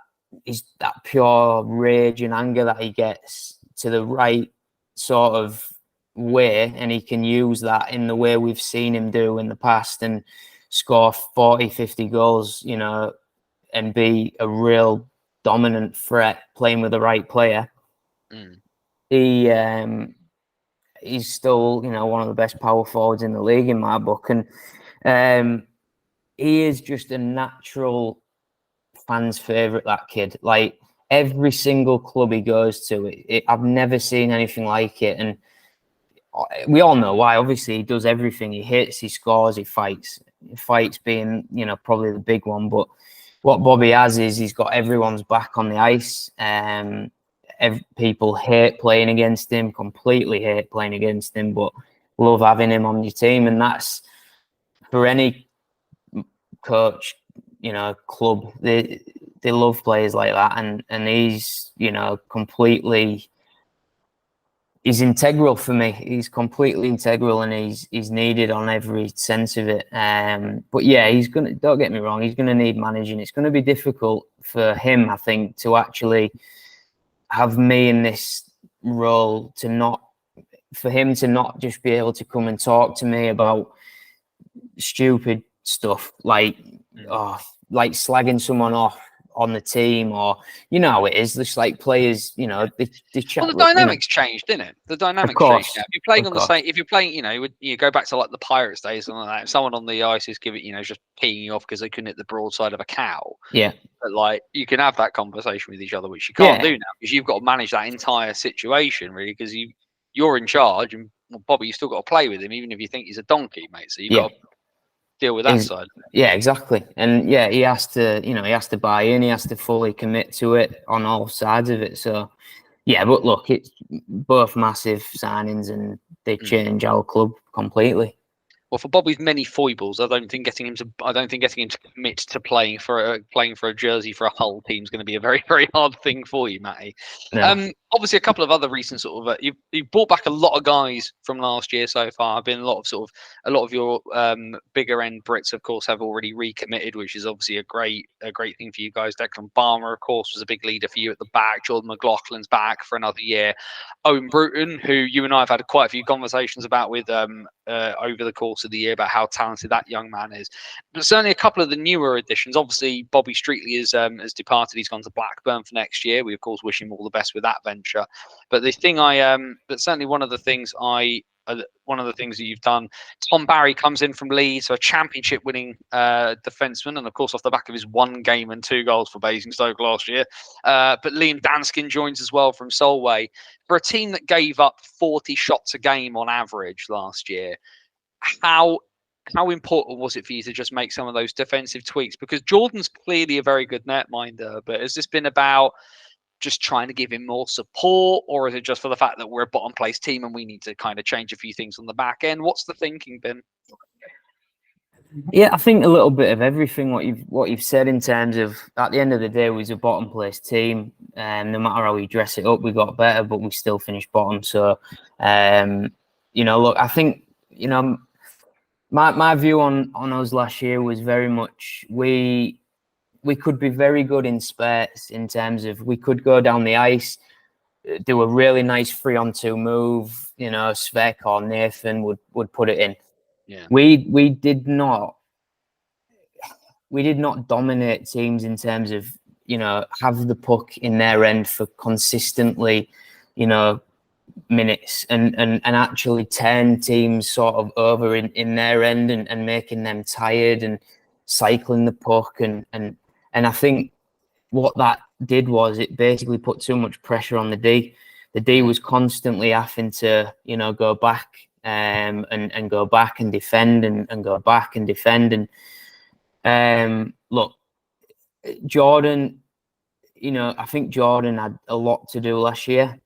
S2: pure rage and anger that he gets to the right sort of way, and he can use that in the way we've seen him do in the past and score 40, 50 goals, you know, and be a real dominant threat playing with the right player. He's still, you know, one of the best power forwards in the league in my book, and he is just a natural fans' favourite, that kid. Like every single club he goes to, I've never seen anything like it, and we all know why. Obviously, he does everything. He hits, he scores, he fights. Fights being, you know, probably the big one, but what Bobby has is he's got everyone's back on the ice. People hate playing against him, completely hate playing against him, but love having him on your team. And that's for any coach, you know, club. They love players like that, and he's, you know, he's integral for me. He's completely integral, and he's needed on every sense of it. But yeah, don't get me wrong, he's gonna need managing. It's gonna be difficult for him, I think, to actually have me in this role, for him to not just be able to come and talk to me about stupid stuff like slagging someone off on the team, or, you know how it is, just like players, you know, they chat.
S1: Well, the dynamics changed, didn't it? The dynamics changed. Now, if you're playing on the same, if you're playing, you know, you go back to like the Pirates days, something like that. If someone on the ice is giving, you know, just peeing you off because they couldn't hit the broadside of a cow.
S2: Yeah.
S1: But like, you can have that conversation with each other, which you can't do now, because you've got to manage that entire situation, really, because you're in charge, and Bobby, you still got to play with him, even if you think he's a donkey, mate. So you've got to deal with that side.
S2: Yeah, exactly. And yeah, he has to buy in, he has to fully commit to it on all sides of it. So Yeah, but look, it's both massive signings and they change our club completely.
S1: Well, for Bobby's many foibles, I don't think getting him to commit to playing for a jersey for a Hull team is going to be a very, very hard thing for you, Matty.
S2: No.
S1: Obviously, a couple of other recent sort of you've brought back a lot of guys from last year so far. I've been a lot of your bigger end Brits, of course, have already recommitted, which is obviously a great thing for you guys. Declan Balmer, of course, was a big leader for you at the back. Jordan McLaughlin's back for another year. Owen Bruton, who you and I have had quite a few conversations about with over the course of the year about how talented that young man is. But certainly a couple of the newer additions. Obviously, Bobby Streetley has departed. He's gone to Blackburn for next year. We of course wish him all the best with that venture. But the thing but certainly one of the things that you've done, Tom Barry comes in from Leeds, so a championship winning defenseman, and of course off the back of his 1 game and 2 goals for Basingstoke last year. But Liam Danskin joins as well from Solway. For a team that gave up 40 shots a game on average last year, how important was it for you to just make some of those defensive tweaks? Because Jordan's clearly a very good netminder, but has this been about just trying to give him more support, or is it just for the fact that we're a bottom place team and we need to kind of change a few things on the back end? What's the thinking been?
S2: Yeah, I think a little bit of everything. What you've said in terms of at the end of the day, we was a bottom place team, and no matter how we dress it up, we got better, but we still finished bottom. So, look, I think my view on us last year was very much we could be very good in spurts in terms of we could go down the ice, do a really nice 3-on-2 move. Svek or Nathan would put it in.
S1: Yeah.
S2: We did not dominate teams in terms of have the puck in their end for consistently minutes and actually turn teams sort of over in their end and making them tired and cycling the puck and I think what that did was it basically put too much pressure on the D. The D was constantly having to go back and go back and defend and go back and defend and look, Jordan, I think Jordan had a lot to do last year,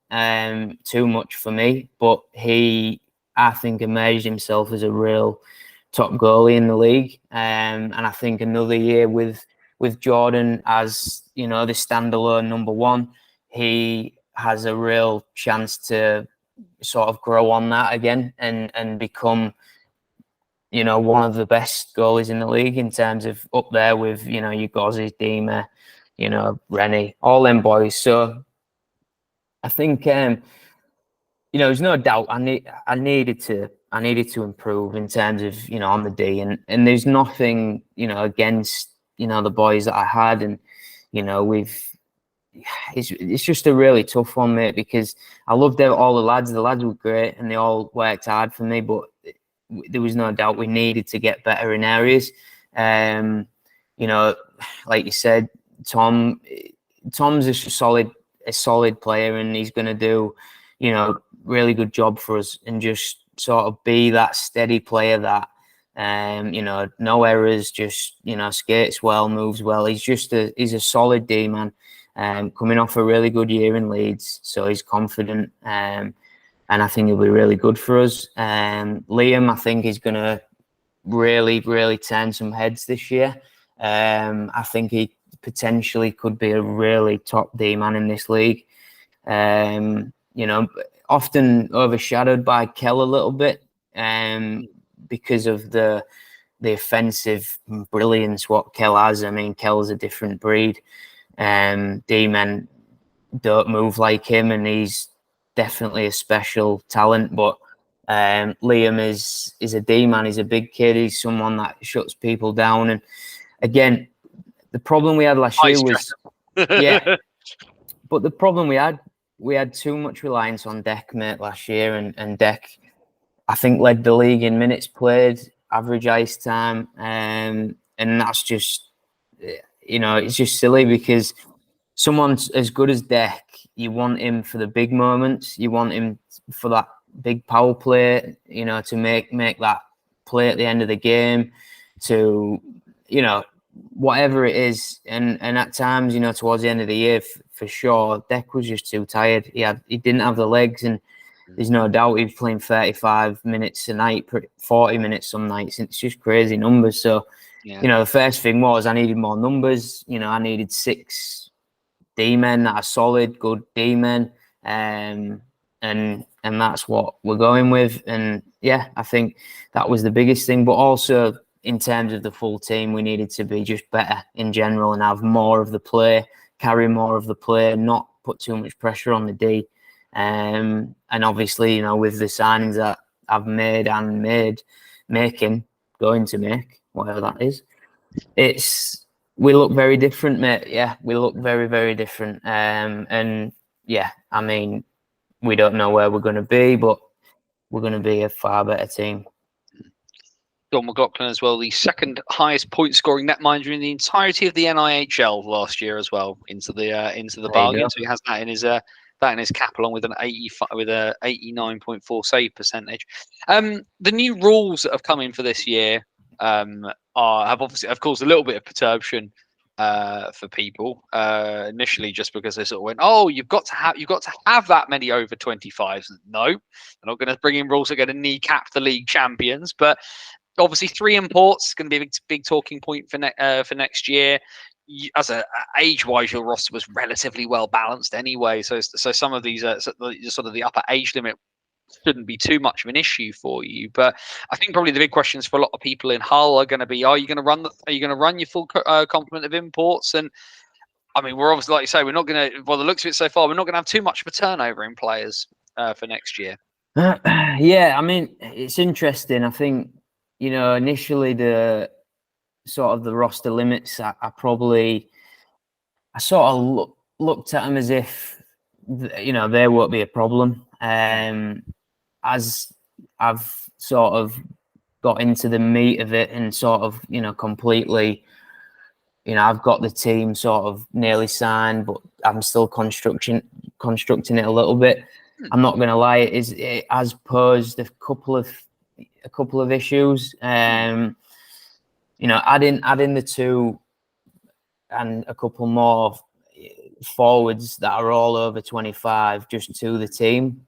S2: too much for me, but I think emerged himself as a real top goalie in the league, and I think another year with Jordan as the standalone number 1, he has a real chance to sort of grow on that again and become one of the best goalies in the league in terms of up there with your Gozzies, Dima, Rennie, all them boys. So I think there's no doubt I needed to improve in terms of on the D and there's nothing against the boys that I had and it's just a really tough one, mate, because I loved all the lads. The lads were great and they all worked hard for me, but there was no doubt we needed to get better in areas. Like you said, Tom's just a solid player, and he's going to do, really good job for us, and just sort of be that steady player that, no errors, just skates well, moves well. He's a solid D man, coming off a really good year in Leeds, so he's confident. And I think he'll be really good for us. Liam, I think, is going to really, really turn some heads this year. I think he potentially could be a really top D man in this league. Often overshadowed by Kell a little bit, because of the offensive brilliance what Kell has. I mean, Kell's a different breed. D men don't move like him, and he's definitely a special talent, but Liam is a D man. He's a big kid. He's someone that shuts people down. And again, the problem we had last year was but the problem we had too much reliance on Deck, mate, last year, and Deck, I think, led the league in minutes played, average ice time, and that's just it's just silly because someone as good as Deck, you want him for the big moments. You want him for that big power play, to make that play at the end of the game, to, whatever it is. And at times, towards the end of the year, for sure. Deck was just too tired. He didn't have the legs, and there's no doubt he was playing 35 minutes a night, 40 minutes some nights. It's just crazy numbers. So, the first thing was I needed more numbers. I needed 6 D-men that are solid, good D-men. And that's what we're going with. And yeah, I think that was the biggest thing. But also in terms of the full team, we needed to be just better in general and have more of the play, carry more of the play, not put too much pressure on the D. And obviously, with the signings that I've made and going to make, whatever that is, we look very different, mate. Yeah, we look very, very different. And yeah, I mean, we don't know where we're going to be, but we're going to be a far better team.
S1: John McLaughlin as well, the second highest point scoring netminder in the entirety of the NIHL last year as well, into the bargain. So he has that in his cap, along with an 89.4 save percentage. The new rules that have come in for this year have caused a little bit of perturbation for people initially, just because they sort of went, "Oh, you've got to have that many over 25s." No, they're not going to bring in rules that are going to kneecap the league champions, but obviously 3 imports is going to be a big talking point for next year. Age-wise, your roster was relatively well balanced anyway, so some of these sort of the upper age limit shouldn't be too much of an issue for you. But I think probably the big questions for a lot of people in Hull are going to be: Are you going to run your full complement of imports? And I mean, we're obviously, like you say, we're not going to. Well, the looks of it so far, we're not going to have too much of a turnover in players for next year.
S2: Yeah, I mean, it's interesting. I think initially the sort of the roster limits, I sort of looked at them as if there won't be a problem. As I've sort of got into the meat of it and sort of completely, I've got the team sort of nearly signed, but I'm still constructing it a little bit. I'm not going to lie, it has posed a couple of issues. Adding the 2 and a couple more forwards that are all over 25 just to the team,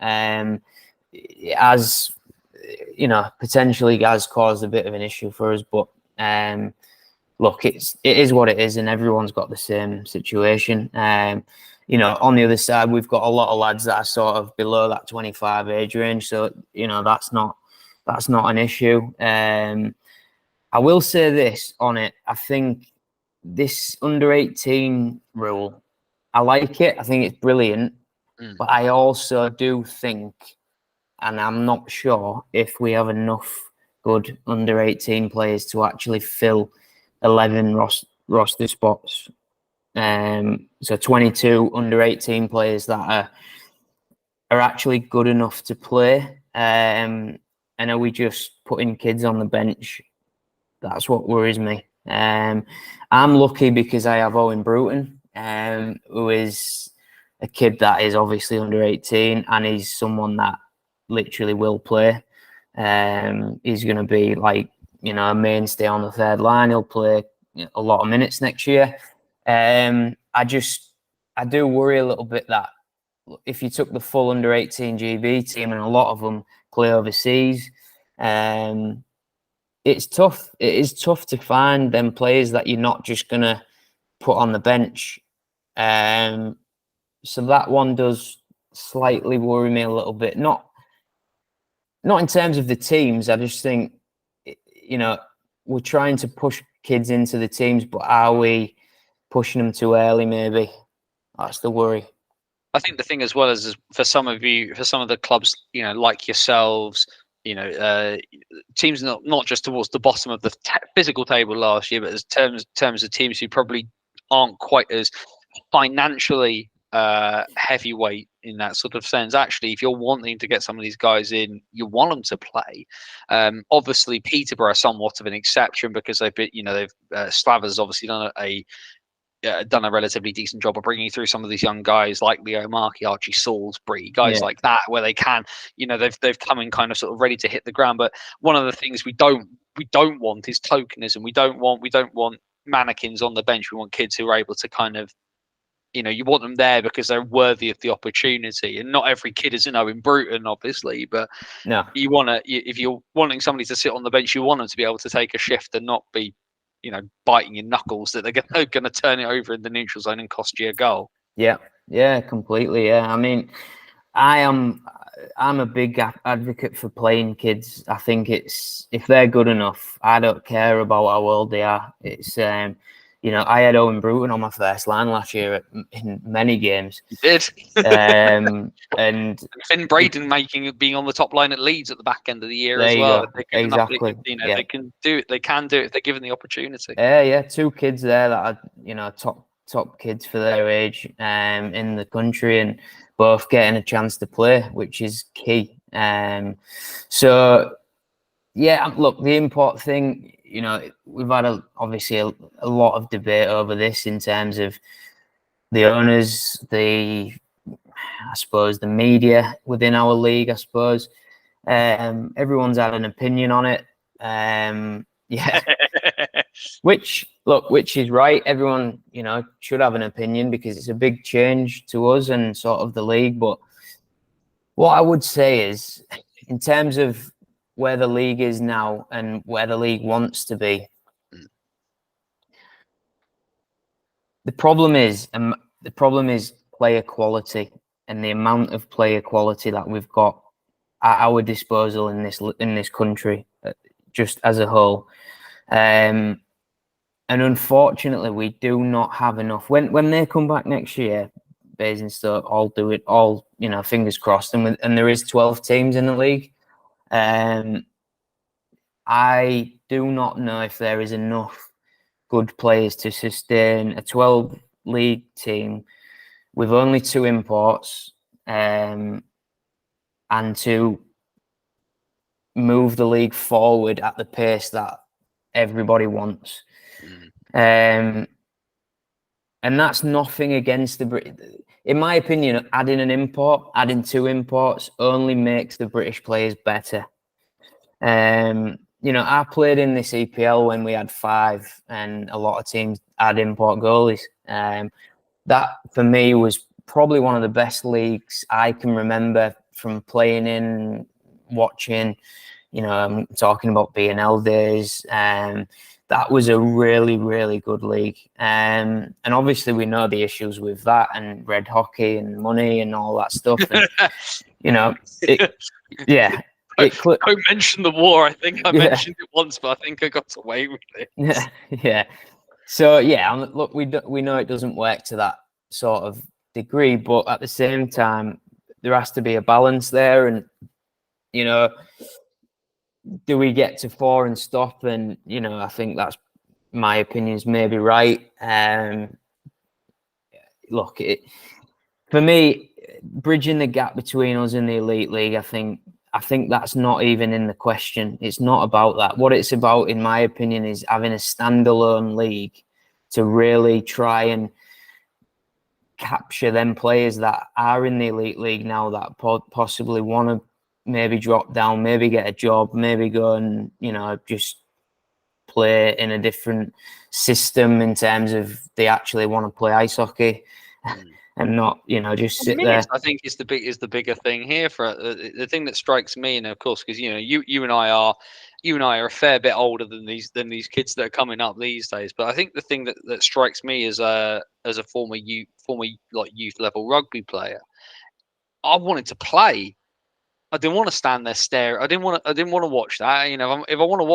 S2: it has, potentially has caused a bit of an issue for us. But look, it is what it is, and everyone's got the same situation. On the other side, we've got a lot of lads that are sort of below that 25 age range, so that's not an issue. I will say this on it: I think this under 18 rule, I like it. I think it's brilliant, but I also do think, and I'm not sure if we have enough good under 18 players to actually fill 11 roster spots. So 22 under 18 players that are actually good enough to play. And are we just putting kids on the bench? That's what worries me. I'm lucky because I have Owen Bruton, who is a kid that is obviously under 18, and he's someone that literally will play. He's going to be like, a mainstay on the third line. He'll play a lot of minutes next year. I do worry a little bit that if you took the full under 18 GB team, and a lot of them play overseas, it's tough. It is tough to find them players that you're not just going to put on the bench. So that one does slightly worry me a little bit. Not in terms of the teams. I just think, we're trying to push kids into the teams, but are we pushing them too early? Maybe that's the worry.
S1: I think the thing as well is for some of the clubs, like yourselves, teams not just towards the bottom of the physical table last year, but as terms of teams who probably aren't quite as financially heavyweight in that sort of sense. Actually, if you're wanting to get some of these guys in, you want them to play. Obviously, Peterborough are somewhat of an exception because they've been, Slava's obviously done a relatively decent job of bringing through some of these young guys like Leo Markey, Archie Salisbury, guys like that, where they can, they've come in kind of sort of ready to hit the ground. But one of the things we don't want is tokenism. We don't want mannequins on the bench. We want kids who are able to kind of you want them there because they're worthy of the opportunity. And not every kid is an Owen Bruton, obviously, but
S2: No.
S1: you want to, if you're wanting somebody to sit on the bench, you want them to be able to take a shift and not be, biting your knuckles that they're going to turn it over in the neutral zone and cost you a goal.
S2: Yeah, completely. Yeah, I mean, I'm a big advocate for playing kids. I think it's, if they're good enough, I don't care about how old they are. It's I had Owen Bruton on my first line last year in many games.
S1: You did.
S2: And
S1: Finn Braden being on the top line at Leeds at the back end of the year as well.
S2: Exactly.
S1: They can do it. They can do it if they're given the opportunity.
S2: Yeah, 2 kids there that are top kids for their age in the country, and both getting a chance to play, which is key. So yeah, look, the import thing, we've had obviously a lot of debate over this in terms of the owners, I suppose the media within our league, I suppose. Everyone's had an opinion on it. Yeah. Which is right. Everyone, should have an opinion because it's a big change to us and sort of the league. But what I would say is, in terms of where the league is now and where the league wants to be, the problem is player quality and the amount of player quality that we've got at our disposal in this country, just as a whole. And unfortunately, we do not have enough. When they come back next year, Basingstoke, I'll do it all, fingers crossed. And there is 12 teams in the league. I do not know if there is enough good players to sustain a 12 league team with only 2 imports, and to move the league forward at the pace that everybody wants. And that's nothing against in my opinion, adding 2 imports only makes the British players better. I played in this EPL when we had 5 and a lot of teams had import goalies. That for me was probably one of the best leagues I can remember from playing in, watching. I'm talking about B&L days. That was a really, really good league. And obviously we know the issues with that and red hockey and money and all that stuff. And,
S1: Don't mention the war. I think I mentioned it once, but I think I got away with it.
S2: Yeah. So look, we know it doesn't work to that sort of degree, but at the same time, there has to be a balance there. And do we get to 4 and stop? And I think that's, my opinion is maybe right. Look, for me, bridging the gap between us and the Elite League, I think that's not even in the question. It's not about that. What it's about, in my opinion, is having a standalone league to really try and capture them players that are in the Elite League now that possibly want to maybe drop down, maybe get a job, maybe go and, just play in a different system in terms of they actually want to play ice hockey. And not, just sit there.
S1: I think is the bigger thing here. For the thing that strikes me, and of course, because you and I are a fair bit older than these kids that are coming up these days. But I think the thing that strikes me as a former youth level rugby player, I wanted to play. I didn't want to stand there stare. I didn't want to watch that. If I want to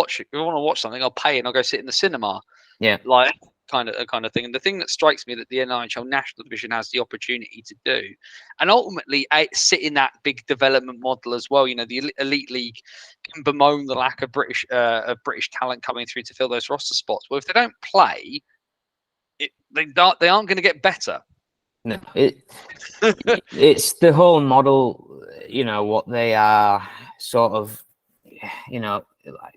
S1: watch something, I'll pay and I'll go sit in the cinema.
S2: Yeah.
S1: Like kind of thing. And the thing that strikes me that the NHL National Division has the opportunity to do, and ultimately sit in that big development model as well. The Elite League can bemoan the lack of British talent coming through to fill those roster spots. Well, if they don't play, they aren't going to get better.
S2: No, it's the whole model. What they are sort of.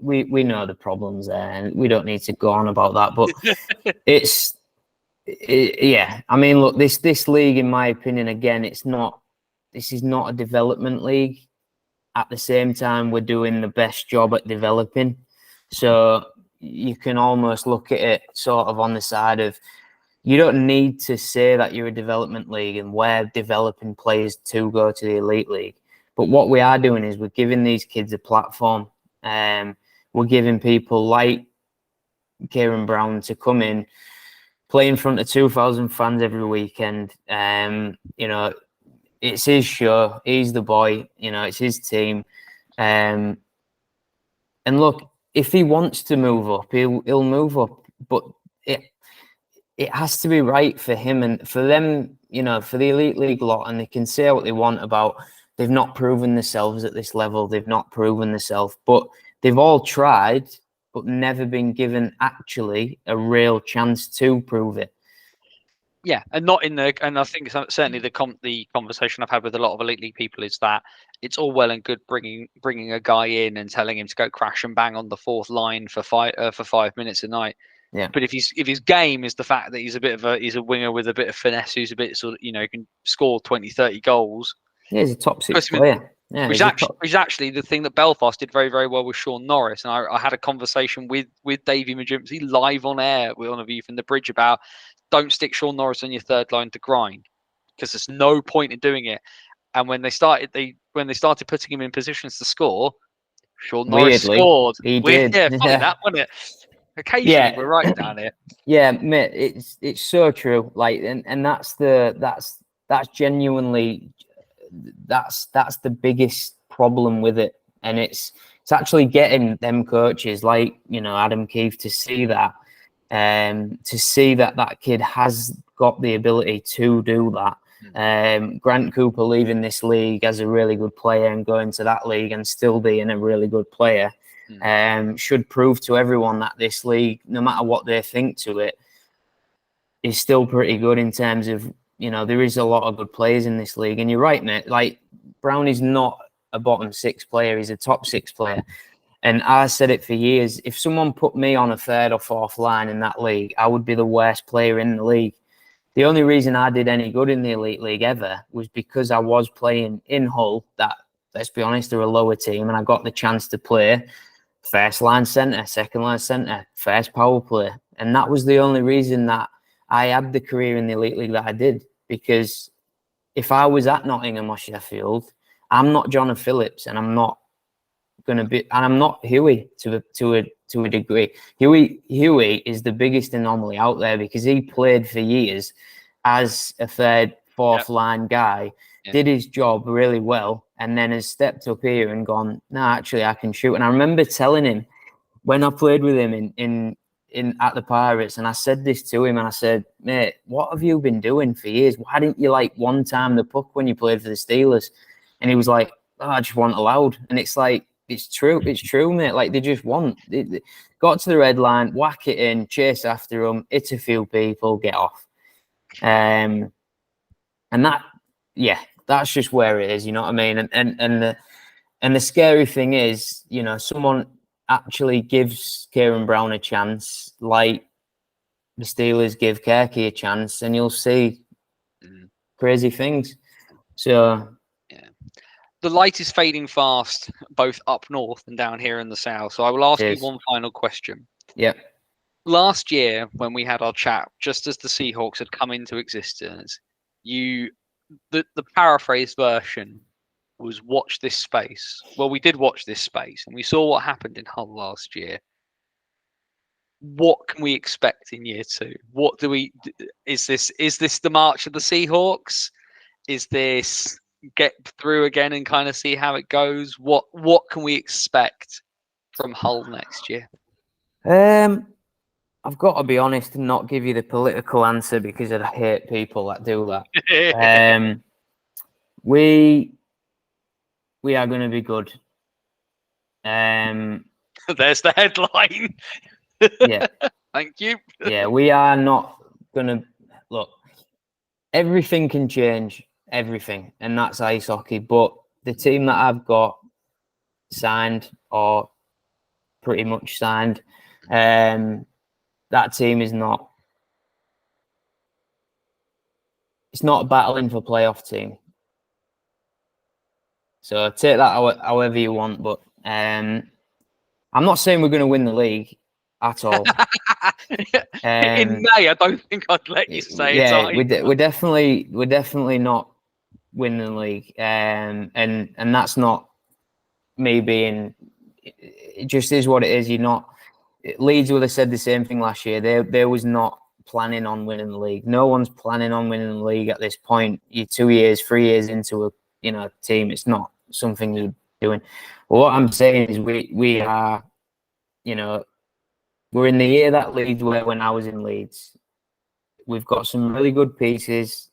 S2: We know the problems there, and we don't need to go on about that. But I mean, look, this league, in my opinion, again, this is not a development league. At the same time, we're doing the best job at developing. So you can almost look at it sort of on the side of, you don't need to say that you're a development league and we're developing players to go to the elite league. But what we are doing is we're giving these kids a platform. We're giving people like Kieran Brown to come in, play in front of 2,000 fans every weekend. You know, it's his show. He's the boy. You know, it's his team. And look, if he wants to move up, he'll move up. But it has to be right for him and for them, you know, for the elite league lot. And they can say what they want about they've not proven themselves at this level. They've not proven themselves, but they've all tried, but never been given actually a real chance to prove it.
S1: Yeah, and not in the, and I think certainly the conversation I've had with a lot of elite league people is that it's all well and good bringing a guy in and telling him to go crash and bang on the fourth line for 5 minutes a night.
S2: Yeah.
S1: But if his game is the fact that he's a winger with a bit of finesse, who's a bit sort of, you know, can score 20, 30 goals.
S2: Yeah, he's a top six player. Yeah,
S1: which is actually the thing that Belfast did very, very well with Sean Norris. And I had a conversation with Davey Majimsey live on air with one of you from the bridge about don't stick Sean Norris on your third line to grind because there's no point in doing it. And when they started putting him in positions to score, Sean Norris scored.
S2: He did.
S1: Yeah, funny that, wasn't it? Occasionally we're right down here.
S2: Yeah, mate, it's so true. Like, and that's genuinely that's the biggest problem with it. And it's actually getting them coaches like, you know, Adam Keefe to see that that kid has got the ability to do that. Grant Cooper leaving this league as a really good player and going to that league and still being a really good player should prove to everyone that this league, no matter what they think to it, is still pretty good in terms of, you know, there is a lot of good players in this league. And you're right, mate. Like, Brown is not a bottom six player. He's a top six player. And I said it for years. If someone put me on a third or fourth line in that league, I would be the worst player in the league. The only reason I did any good in the elite league ever was because I was playing in Hull, that, let's be honest, they're a lower team, and I got the chance to play first line centre, second line centre, first power play. And that was the only reason that I had the career in the elite league that I did. Because if I was at Nottingham or Sheffield, I'm not John Phillips, and I'm not going to be, and I'm not Huey to a degree. Huey is the biggest anomaly out there because he played for years as a third, fourth line guy, did his job really well, and then has stepped up here and gone, no, actually I can shoot. And I remember telling him when I played with him in at the Pirates, and I said this to him, and I said, mate, what have you been doing for years? Why didn't you like one time the puck when you played for the Steelers? And he was like, oh, I just wasn't allowed. And it's like, it's true, mate. Like, they just want, they got to the red line, whack it in, chase after them, hit a few people, get off. And that, yeah, that's just where it is, you know what I mean? And the scary thing is, you know, someone actually gives Kieran Brown a chance, like the Steelers give Kirky a chance, and you'll see crazy things. So
S1: yeah, the light is fading fast, both up north and down here in the south. So I will ask you one final question.
S2: Yeah.
S1: Last year, when we had our chat, just as the Seahawks had come into existence, the paraphrased version was watch this space. Well, we did watch this space, and we saw what happened in Hull last year. What can we expect in year two? What do we? Is this the march of the Seahawks? Is this get through again and kind of see how it goes? What can we expect from Hull next year?
S2: I've got to be honest and not give you the political answer because I hate people that do that. We are going to be good.
S1: There's the headline.
S2: Yeah.
S1: Thank you.
S2: Yeah, we are not going to... Look, everything can change, everything, and that's ice hockey. But the team that I've got signed, or pretty much signed, that team is not... It's not a battling for playoff team. So take that however you want, but I'm not saying we're going to win the league. at all.
S1: In May, I don't think I'd let you say it.
S2: Yeah, we're definitely not winning the league, and that's not me being. It just is what it is. You're not. Leeds would have said the same thing last year. They was not planning on winning the league. No one's planning on winning the league at this point. You're 2 years, 3 years into a team. It's not something you're doing. But what I'm saying is we are, we're in the year that Leeds were when I was in Leeds. We've got some really good pieces.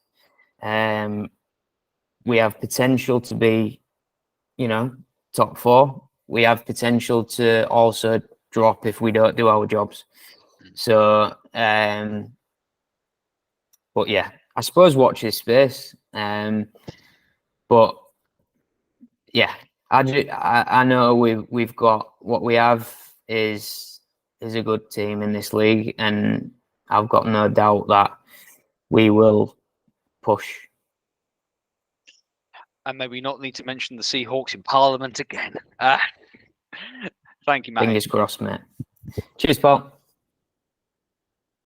S2: We have potential to be, top 4. We have potential to also drop if we don't do our jobs. So, but yeah, I suppose watch this space. But yeah, I know we've got what we have is a good team in this league, and I've got no doubt that we will push.
S1: And maybe not need to mention the Seahawks in Parliament again. Thank you, Matty.
S2: Fingers crossed, mate. Cheers, Paul.